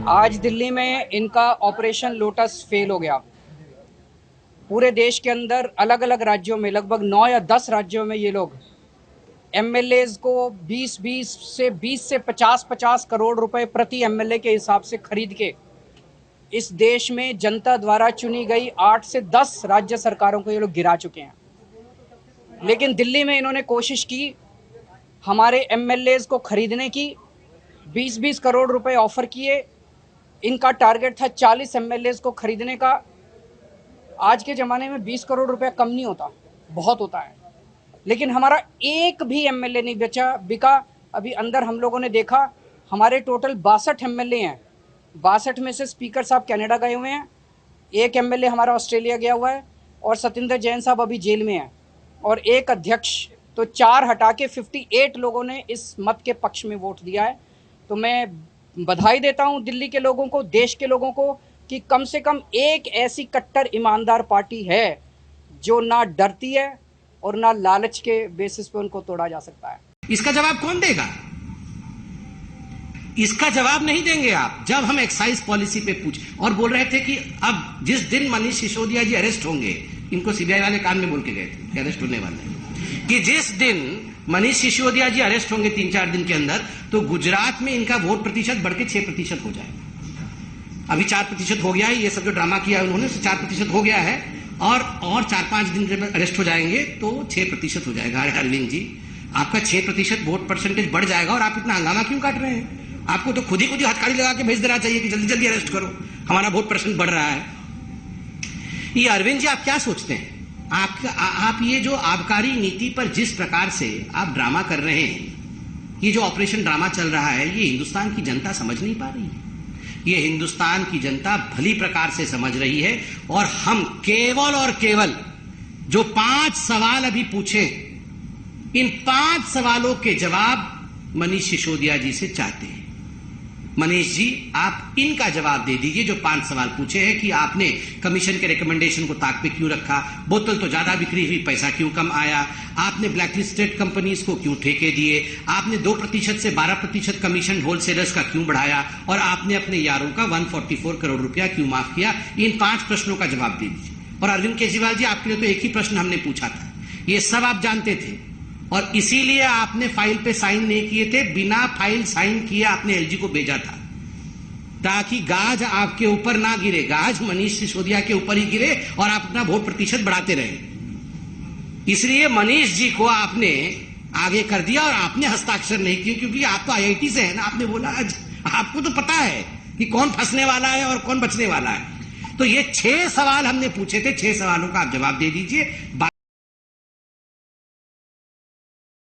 आज दिल्ली में इनका ऑपरेशन लोटस फेल हो गया। पूरे देश के अंदर अलग अलग राज्यों में लगभग 9 या 10 राज्यों में ये लोग एमएलएज को 20 से 50 करोड़ रुपए प्रति एमएलए के हिसाब से खरीद के इस देश में जनता द्वारा चुनी गई 8 से 10 राज्य सरकारों को ये लोग गिरा चुके हैं। लेकिन दिल्ली में इन्होंने कोशिश की हमारे एमएलएज को खरीदने की, 20 करोड़ रुपए ऑफर किए। इनका टारगेट था 40 एमएलएज को खरीदने का। आज के ज़माने में 20 करोड़ रुपए कम नहीं होता, बहुत होता है। लेकिन हमारा एक भी एमएलए नहीं बिका। अभी अंदर हम लोगों ने देखा, हमारे टोटल 62 एमएलए हैं। 62 में से स्पीकर साहब कनाडा गए हुए हैं, एक एमएलए हमारा ऑस्ट्रेलिया गया हुआ है और सत्येंद्र जैन साहब अभी जेल में हैं, और एक अध्यक्ष। तो 4 हटा के 58 लोगों ने इस मत के पक्ष में वोट दिया है। तो मैं बधाई देता हूं दिल्ली के लोगों को, देश के लोगों को, कि कम से कम एक ऐसी कट्टर ईमानदार पार्टी है जो ना डरती है और ना लालच के बेसिस पे उनको तोड़ा जा सकता है। इसका जवाब कौन देगा? इसका जवाब नहीं देंगे आप। जब हम एक्साइज पॉलिसी पे पूछ और बोल रहे थे कि अब जिस दिन मनीष सिसोदिया जी अरेस्ट होंगे, इनको सीबीआई वाले कान में बोल के गए थे अरेस्ट होने वाले, कि जिस दिन मनीष सिसोदिया जी अरेस्ट होंगे 3-4 दिन के अंदर, तो गुजरात में इनका वोट प्रतिशत बढ़ के 6% हो जाएगा। अभी 4% हो गया है। ये सब जो ड्रामा किया है उन्होंने, 4% हो गया है, और 4-5 दिन जब अरेस्ट हो जाएंगे तो 6% हो जाएगा। अरविंद जी, आपका 6% वोट परसेंटेज बढ़ जाएगा, और आप इतना हंगामा क्यों काट रहे हैं? आपको तो खुद ही हथकड़ी लगा के भेज देना चाहिए कि जल्दी जल्दी अरेस्ट करो, हमारा वोट परसेंट बढ़ रहा है। ये अरविंद जी, आप क्या सोचते हैं? आप ये जो आबकारी नीति पर जिस प्रकार से आप ड्रामा कर रहे हैं, ये जो ऑपरेशन ड्रामा चल रहा है, ये हिंदुस्तान की जनता समझ नहीं पा रही है। ये हिंदुस्तान की जनता भली प्रकार से समझ रही है, और हम केवल और केवल जो 5 सवाल अभी पूछे, इन 5 सवालों के जवाब मनीष सिसोदिया जी से चाहते हैं। मनीष जी, आप इनका जवाब दे दीजिए। जो 5 सवाल पूछे हैं कि आपने कमीशन के रिकमेंडेशन को ताक पे क्यों रखा, बोतल तो ज्यादा बिक्री हुई, पैसा क्यों कम आया, आपने ब्लैकलिस्टेड कंपनीज को क्यों ठेके दिए, आपने 2% से 12% कमीशन होलसेलर्स का क्यों बढ़ाया, और आपने अपने यारों का 144 करोड़ रुपया क्यों माफ किया। इन 5 प्रश्नों का जवाब दे दीजिए। और अरविंद केजरीवाल जी, आपके लिए तो एक ही प्रश्न हमने पूछा था, ये सब आप जानते थे, और इसीलिए आपने फाइल पे साइन नहीं किए थे। बिना फाइल साइन किए आपने एलजी को भेजा था, ताकि गाज आपके ऊपर ना गिरे, गाज मनीष सिसोदिया के ऊपर ही गिरे और आप अपना वोट प्रतिशत बढ़ाते रहे। इसलिए मनीष जी को आपने आगे कर दिया, और आपने हस्ताक्षर नहीं किए, क्योंकि आप तो आईआईटी से है ना। आपने बोला आज आपको तो पता है कि कौन फंसने वाला है और कौन बचने वाला है। तो ये 6 सवाल हमने पूछे थे, 6 सवालों का आप जवाब दे दीजिए।